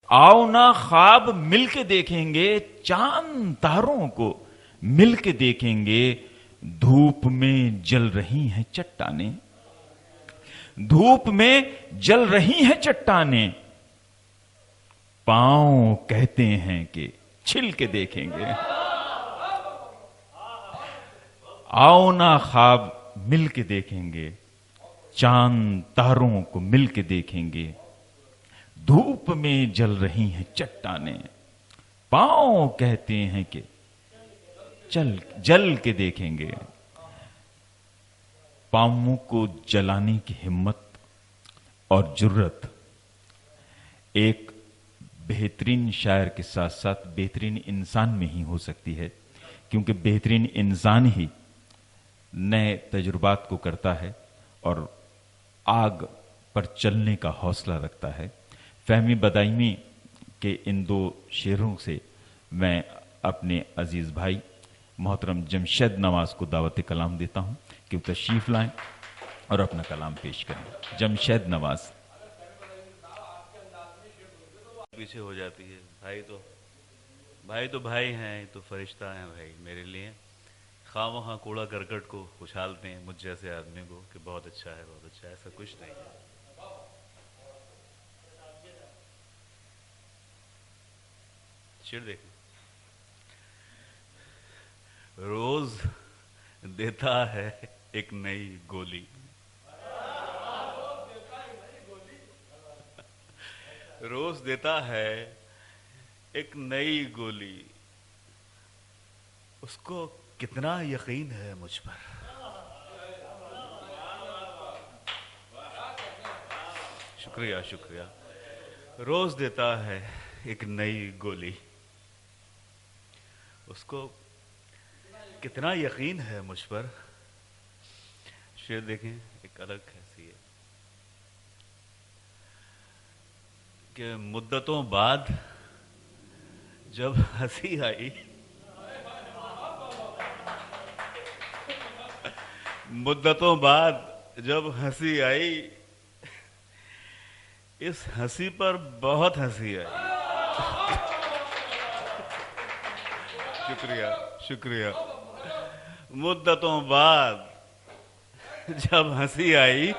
आओ ना ख्वाब मिल के देखेंगे, चांद तारों को मिल के देखेंगे, धूप में जल रही हैं चट्टानें, धूप में जल रही हैं चट्टानें, पांव कहते हैं कि छिल के देखेंगे। आओ ना ख्वाब मिल के देखेंगे, चांद तारों को मिल के देखेंगे, धूप में जल रही हैं चट्टानें, पांव कहते हैं कि चल जल के देखेंगे। पांवों को जलाने की हिम्मत और जुर्रत एक बेहतरीन शायर के साथ साथ बेहतरीन इंसान में ही हो सकती है, क्योंकि बेहतरीन इंसान ही नए तजुर्बात को करता है और आग पर चलने का हौसला रखता है। फहमी बदायमी के इन दो शेरों से मैं अपने अजीज भाई मोहतरम जमशेद नवाज को दावत कलाम देता हूं कि वो तशरीफ लाएं और अपना कलाम पेश करें। जमशेद नवाज। पीछे हो जाती है। भाई तो भाई हैं, तो फरिश्ता हैं भाई मेरे लिए। खामखा कूड़ा करकट को उछालते हैं मुझ जैसे आदमी को कि बहुत अच्छा है, बहुत अच्छा है। ऐसा कुछ नहीं है। शेर देखिए। रोज देता है एक नई गोली, रोज देता है एक नई गोली, उसको कितना यकीन है मुझ पर। शुक्रिया शुक्रिया। रोज देता है एक नई गोली, उसको कितना यकीन है मुझ पर। शेर देखें, एक अलग कैसी है कि मुद्दतों बाद जब हंसी आई, मुद्दतों बाद जब हंसी आई, इस हंसी पर बहुत हंसी आई। शुक्रिया शुक्रिया। मुद्दतों बाद जब हंसी आई,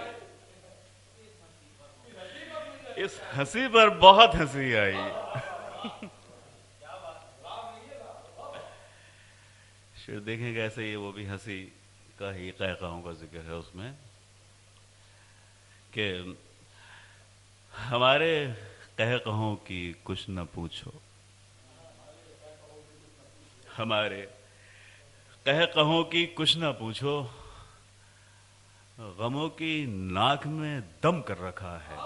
इस हंसी पर बहुत हंसी आई। शेर देखें कैसे ये वो भी हंसी का ही कहकाहों का जिक्र है उसमें कि हमारे कहकहों की कुछ न पूछो, हमारे कहकहों की कुछ न पूछो, गमों की नाक में दम कर रखा है।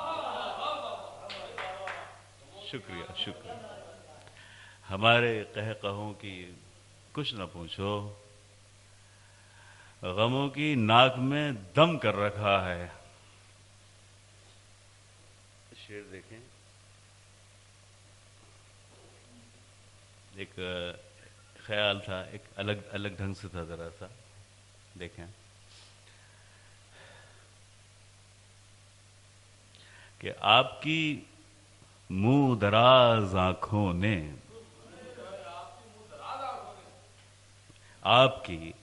शुक्रिया शुक्रिया। हमारे कहकहों की कुछ न पूछो, गमों की नाक में दम कर रखा है। शेर देखें, एक ख्याल था, एक अलग अलग ढंग से था जरा सा। देखें कि आपकी मुंह दराज आंखों ने, आपकी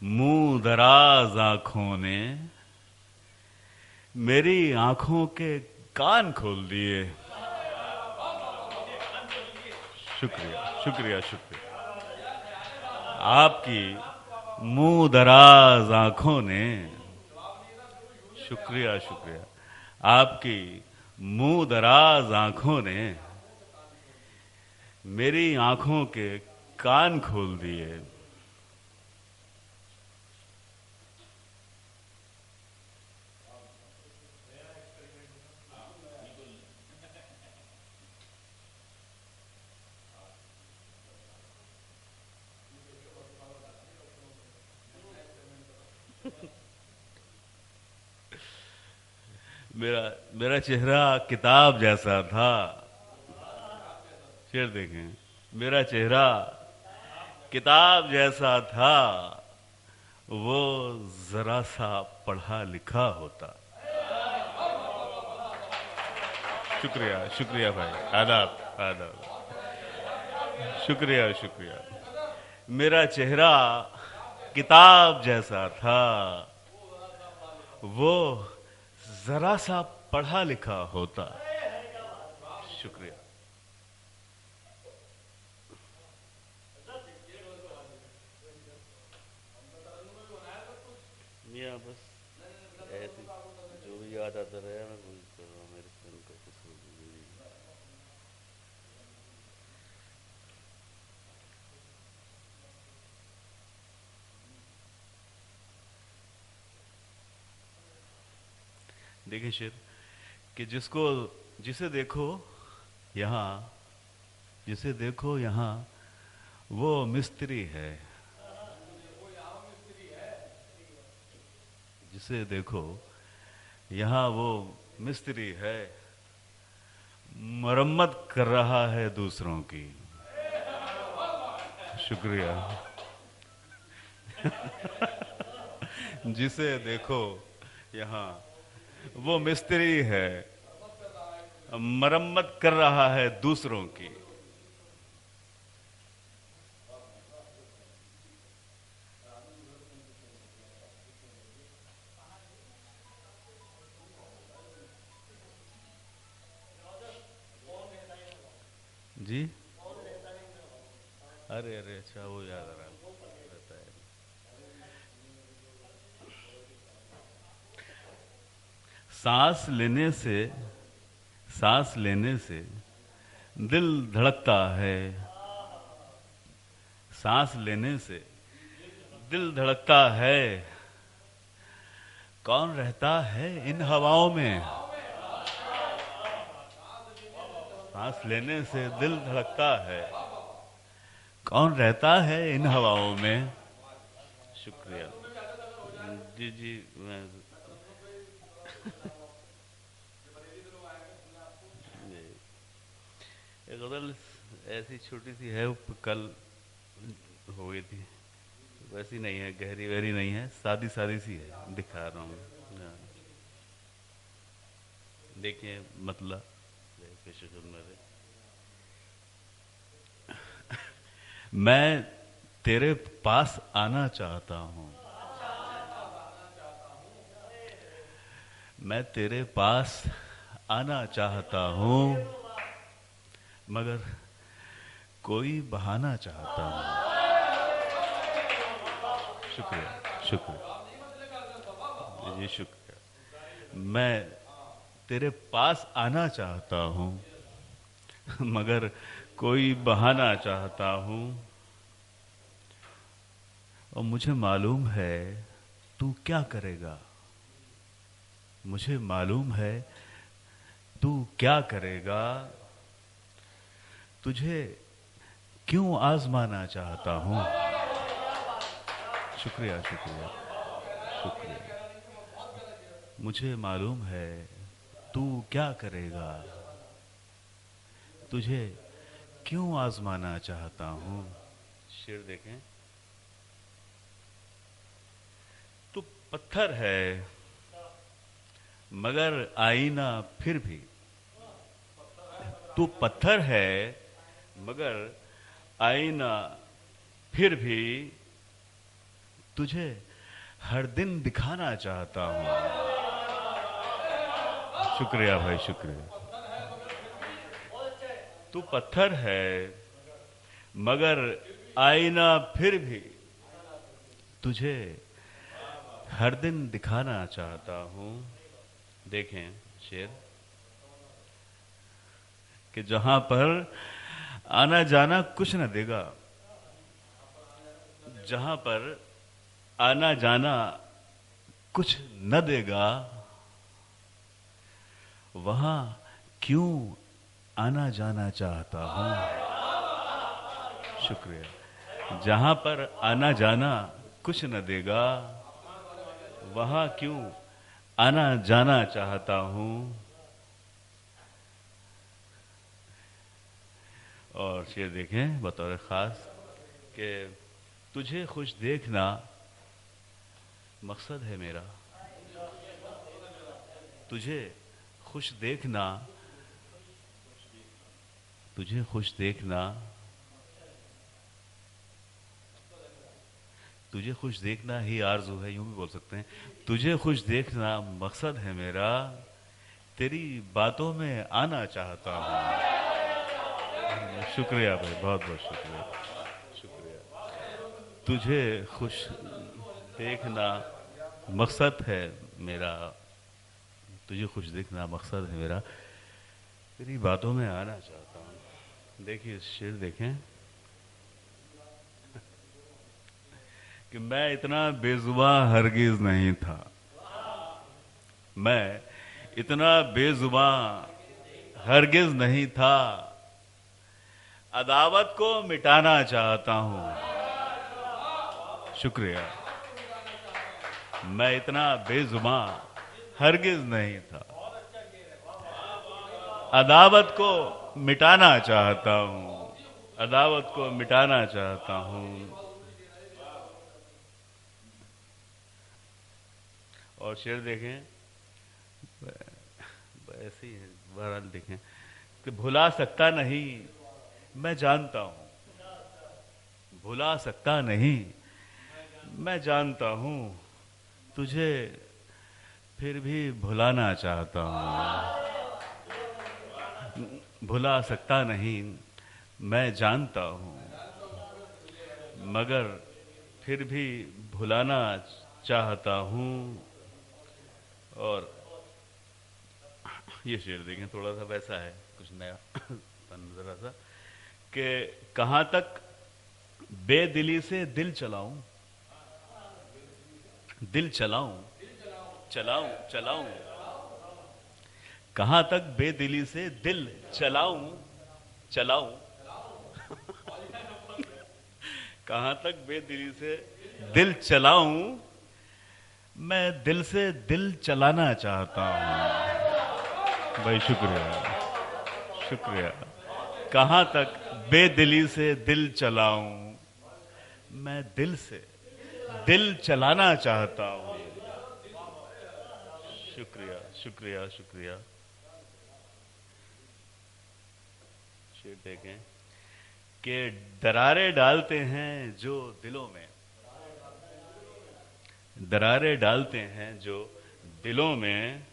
मुंह दराज आंखों ने मेरी आंखों के कान खोल दिए। शुक्रिया शुक्रिया शुक्रिया। आपकी मुंह दराज आंखों ने, शुक्रिया शुक्रिया, आपकी मुंह दराज आंखों ने मेरी आंखों के कान खोल दिए। मेरा चेहरा किताब जैसा था। शेर देखें, मेरा चेहरा किताब जैसा था, वो जरा सा पढ़ा लिखा होता। شکریہ شکریہ بھائی، آداب آداب، شکریہ شکریہ. میرا چہرہ کتاب جیسا تھا، وہ ذرا سا پڑھا لکھا ہوتا. شکریہ. میاں بس ایسے جو بھی یاد آتا رہے میں کوئی کر رہا ہوں، میرے سے ان کا قصور نہیں. دیکھیں شیر کہ جسے دیکھو یہاں، جسے دیکھو یہاں وہ مستری ہے. جسے دیکھو یہاں وہ مستری ہے، مرمت کر رہا ہے دوسروں کی. شکریہ. جسے دیکھو یہاں وہ مستری ہے، مرمت کر رہا ہے دوسروں کی. جی ارے اچھا وہ یاد آ رہا رہتا ہے. سانس لینے سے دل دھڑکتا ہے. سانس لینے سے دل دھڑکتا ہے. کون رہتا ہے ان ہواؤں میں؟ سانس لینے سے دل دھڑکتا ہے. کون رہتا ہے ان ہواؤں میں؟ شکریہ. جی میں ایک غزل ایسی چھوٹی سی ہے، کل ہو گئی تھی. ویسی نہیں ہے، گہری وہری نہیں ہے، سادی سادی سی ہے، دکھا رہا ہوں. دیکھیں مطلب پیش خدمت ہے. میں تیرے پاس آنا چاہتا ہوں، میں تیرے پاس آنا چاہتا ہوں، مگر کوئی بہانہ چاہتا ہوں. شکریہ شکریہ جی شکریہ. میں تیرے پاس آنا چاہتا ہوں، مگر کوئی بہانہ چاہتا ہوں. اور مجھے معلوم ہے تو کیا کرے گا، مجھے معلوم ہے تو کیا کرے گا. تجھے کیوں آزمانا چاہتا ہوں. شکریہ شکریہ شکریہ. مجھے معلوم ہے تو کیا کرے گا، تجھے کیوں آزمانا چاہتا ہوں. شعر دیکھیں. تو پتھر ہے مگر آئینہ پھر بھی، تو پتھر ہے مگر آئینہ پھر بھی تجھے ہر دن دکھانا چاہتا ہوں. شکریہ بھائی شکریہ. تو پتھر ہے مگر آئینہ پھر بھی تجھے ہر دن دکھانا چاہتا ہوں. دیکھیں شعر کہ جہاں پر آنا جانا کچھ نہ دے گا، جہاں پر آنا جانا کچھ نہ دے گا، وہاں کیوں آنا جانا چاہتا ہوں. شکریہ. جہاں پر آنا جانا کچھ نہ دے گا، وہاں کیوں آنا جانا چاہتا ہوں. اور شعر دیکھیں بطور خاص کہ تجھے خوش دیکھنا مقصد ہے میرا، تجھے خوش دیکھنا तुझे खुश देखना, तुझे खुश देखना ही आरज़ू है, यूं भी बोल सकते हैं। तुझे खुश देखना मकसद है मेरा, तेरी बातों में आना चाहता हूँ। शुक्रिया भाई, बहुत बहुत शुक्रिया, शुक्रिया। तुझे खुश देखना मकसद है मेरा, तुझे खुश देखना मकसद है मेरा, तेरी बातों में आना चाहता हूँ। देखिए शेर देखें कि मैं इतना बेजुबान हरगिज नहीं था, मैं इतना बेजुबान हरगिज नहीं था, अदावत को मिटाना चाहता हूं। शुक्रिया। मैं इतना बेजुबान हरगिज नहीं था, अदावत को मिटाना चाहता हूं, अदावत को मिटाना चाहता हूं। और शेर देखें, ऐसे ही है, बहरहाल देखें कि भुला सकता नहीं मैं जानता हूं, भुला सकता नहीं मैं जानता हूं, तुझे फिर भी भुलाना चाहता हूं। भुला सकता नहीं मैं जानता हूं, मगर फिर भी भुलाना चाहता हूं। और ये शेर देखें, थोड़ा सा वैसा है, कुछ नया जरा सा, कि कहां तक बेदिली से दिल चलाऊं, दिल चलाऊं, चलाऊं चलाऊं, कहां तक बेदिली से दिल चलाऊं, चलाऊं कहां तक बेदिली से दिल चलाऊं, मैं दिल से दिल चलाना चाहता हूं। भाई शुक्रिया, शुक्रिया। कहां तक बेदिली से दिल चलाऊं, मैं दिल से दिल चलाना चाहता हूं। शुक्रिया, शुक्रिया, शुक्रिया। शेर देखें कि दरारें डालते हैं जो दिलों में, दरारें डालते हैं जो दिलों में,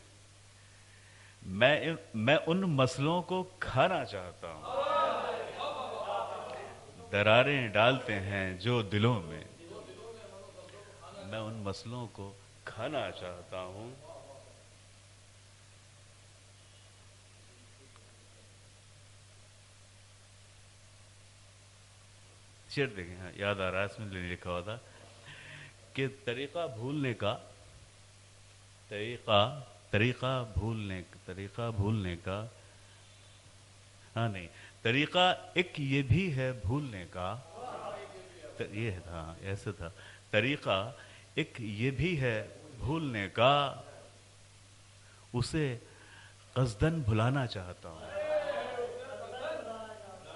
मैं उन मसलों को खाना चाहता हूं। दरारें डालते हैं जो दिलों में, मैं उन मसलों को खाना चाहता हूं। शेर देखें, हाँ, याद आ रहा है, इसमें लिखा हुआ था कि तरीका भूलने का, तरीका तरीका भूलने का, हाँ नहीं, तरीका एक ये भी है भूलने का, ये था, ऐसे था, तरीका एक ये भी है भूलने का, उसे कसदन भुलाना चाहता हूं।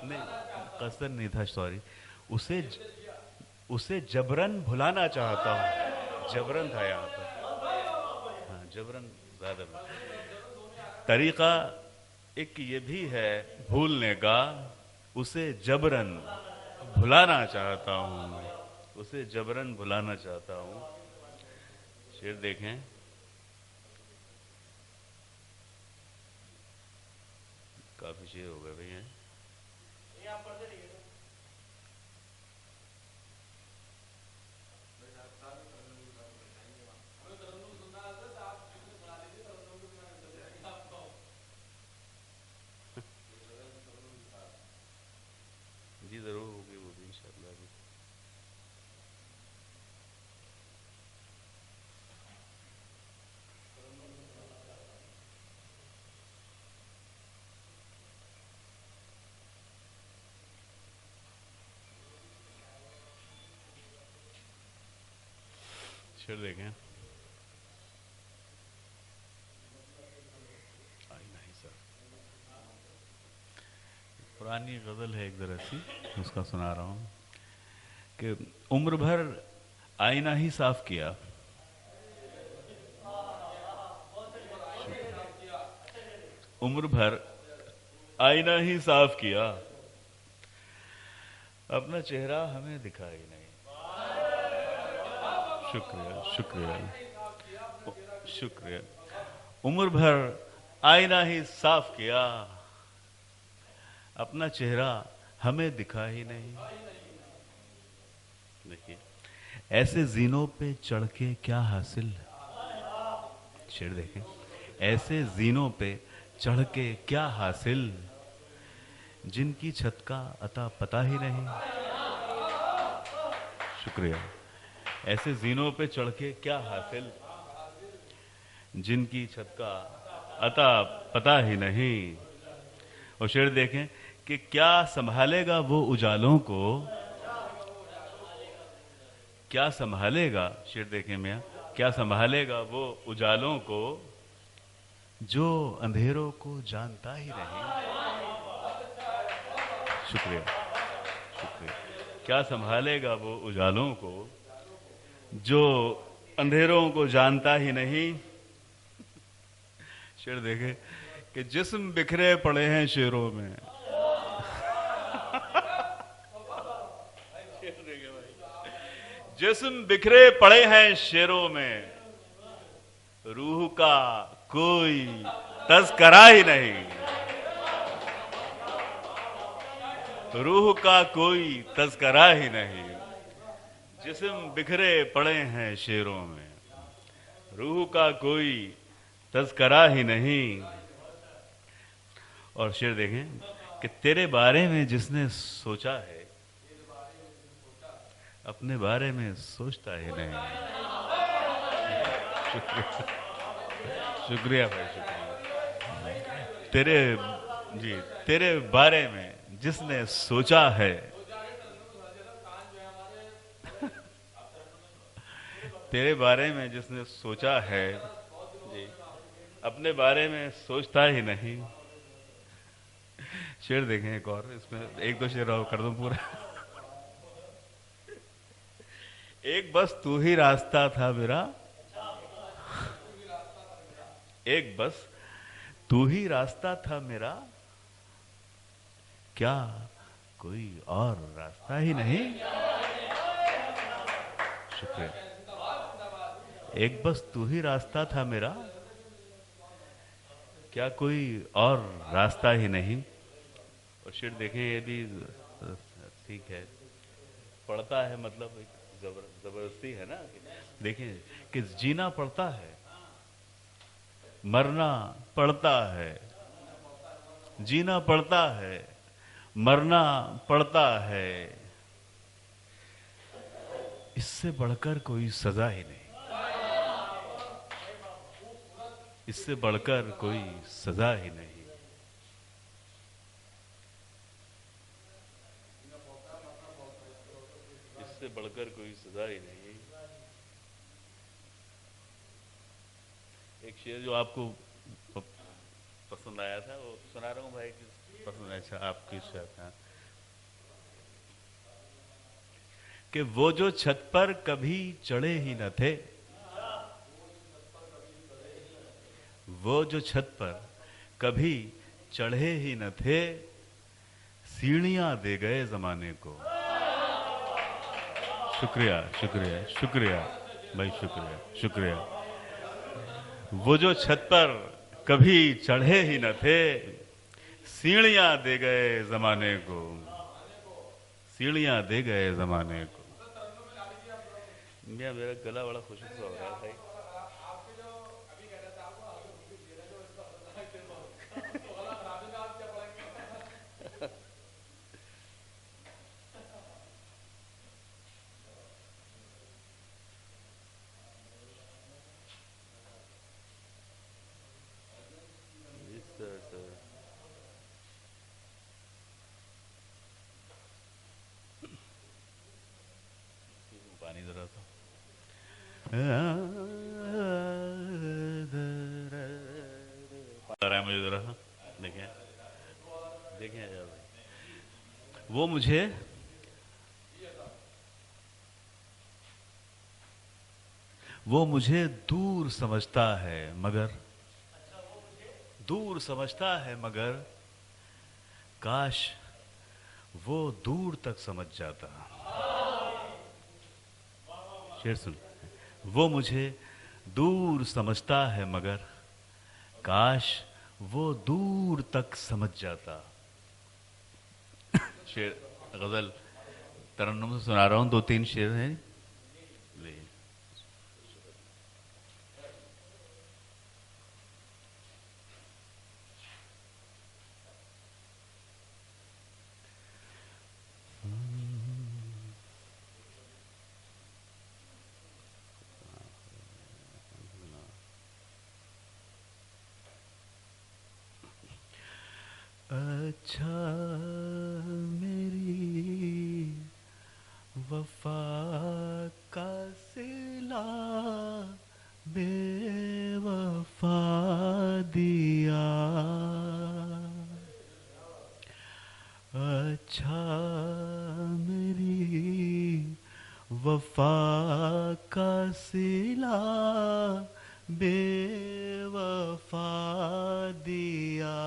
नहीं, कसदन नहीं था, सॉरी, उसे जबरन भुलाना चाहता हूं। जबरन था यहाँ पर, हाँ, जबरन ज्यादा। तरीका एक ये भी है भूलने का, उसे जबरन भुलाना चाहता हूं, उसे जबरन भुलाना चाहता हूं। शेर देखें, काफी शेर हो गए भैया। जी जरूर होगी वो भी इंशाअल्लाह भी। शेर देखें, आईना ही सर, पुरानी गजल है एक जरा सी, उसका सुना रहा हूं कि उम्र भर आईना ही साफ किया, उम्र भर आईना ही साफ किया, अपना चेहरा हमें दिखाई नहीं। शुक्रिया शुक्रिया शुक्रिया। उम्र भर आईना ही साफ किया, अपना चेहरा हमें दिखा ही नहीं। देखिए, ऐसे जीनों पे चढ़ के क्या हासिल। शेर देखें, ऐसे जीनों पे चढ़ के क्या हासिल, जिनकी छत का अता पता ही नहीं। शुक्रिया। ऐसे जीनों पे चढ़ के क्या हासिल, जिनकी छत का अता पता ही नहीं। और शेर देखें कि क्या संभालेगा वो उजालों को, क्या संभालेगा, शेर देखें मियां, क्या संभालेगा वो उजालों को, जो अंधेरों को जानता ही नहीं। शुक्रिया शुक्रिया। क्या संभालेगा वो उजालों को, जो अंधेरों को जानता ही नहीं। शेर देखे कि जिस्म बिखरे पड़े हैं शेरों में। जिस्म बिखरे पड़े हैं शेरों में, रूह का कोई तज़किरा ही नहीं। रूह का कोई तज़किरा ही नहीं। जिस्म बिखरे पड़े हैं शेरों में, रूह का कोई तज़किरा ही नहीं। और शेर देखें कि तेरे बारे में जिसने सोचा है, अपने बारे में सोचता ही नहीं। शुक्रिया भाई, शुक्रिया। तेरे बारे में जिसने सोचा है, तेरे बारे में जिसने सोचा है जी, अपने बारे में सोचता ही नहीं। शेर देखें एक और, इसमें एक दो शेर और कर दूं पूरा। एक बस तू ही रास्ता था मेरा, एक बस तू ही रास्ता था मेरा, क्या कोई और रास्ता ही नहीं। शुक्रिया। एक बस तू ही रास्ता था मेरा, क्या कोई और रास्ता ही नहीं। और शेर देखें, ये भी ठीक है, पड़ता है, मतलब एक जबरदस्ती है ना। देखें कि जीना पड़ता है, मरना पड़ता है, जीना पड़ता है, मरना पड़ता है, इससे बढ़कर कोई सजा ही नहीं। इससे बढ़कर कोई सजा ही नहीं। इससे बढ़कर कोई सजा ही नहीं। एक शेर जो आपको पसंद आया था, वो सुना रहा हूँ भाई, पसंद। अच्छा, आपकी शेर था कि वो जो छत पर कभी चढ़े ही न थे, वो जो छत पर कभी चढ़े ही न थे, सीढ़ियां दे गए जमाने को। शुक्रिया शुक्रिया शुक्रिया भाई, शुक्रिया शुक्रिया। वो जो छत पर कभी चढ़े ही न थे, सीढ़ियां दे गए जमाने को, सीढ़ियां दे गए जमाने को। मेरा गला बड़ा खुशक सा हो रहा है भाई। पानी जरा सा। रहा है मुझे जरा, देखें देखें यार, वो मुझे दूर समझता है, मगर दूर समझता है, मगर کاش وہ دور تک سمجھ جاتا. شعر سن. وہ مجھے دور سمجھتا ہے مگر کاش وہ دور تک سمجھ جاتا. شعر غزل ترنم سے سنا رہا ہوں, 2-3 شعر ہیں. اچھا میری وفا کا صلہ بے وفا دیا. اچھا میری وفا کا صلہ بے وفا دیا.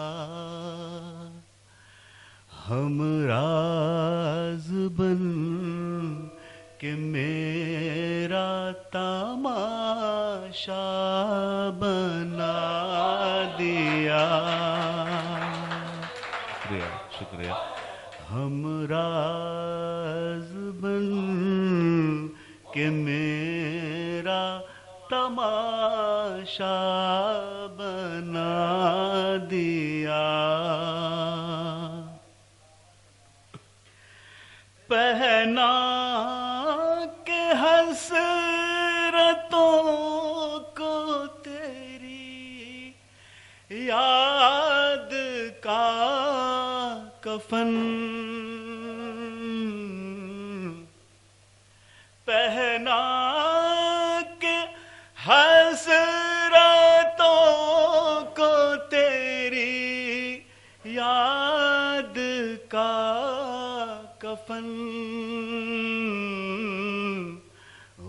ہم راز بن کہ میرا تماشا بنا دیا. شکریہ شکریہ. ہم راز بن کہ میرا تماشا بنا دیا. پہنا کے حسرتوں کو تیری یاد کا کفن. پہنا کے حسرتوں کو تیری یاد کا کفن.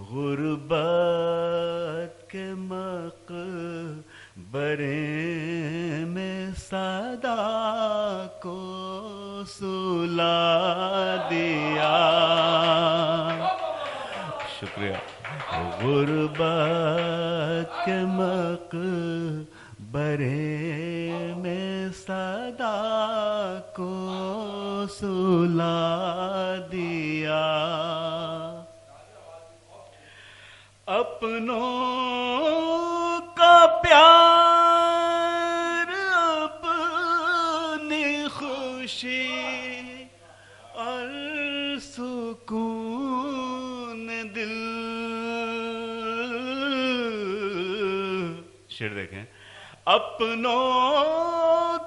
غربت کے مقبرے میں صدا کو سلا دیا. شکریہ. غربت کے مقبرے میں صدا کو سلا دیا. اپنوں کا پیار اپنی خوشی اور سکون دل. شعر دیکھیں. اپنوں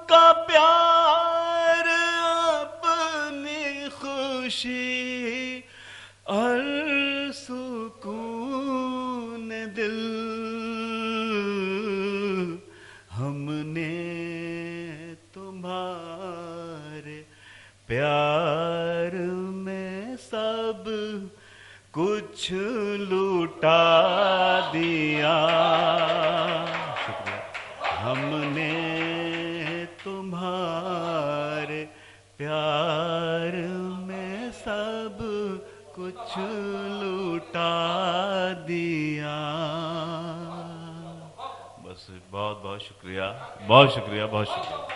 کا پیار اپنی خوشی اور سکون دل. ہم نے تمہارے پیار میں سب کچھ لوٹا دیا. شکریہ. ہم نے تمہارے پیار میں سب کچھ لوٹا دیا. بس بہت بہت شکریہ. بہت شکریہ. بہت شکریہ.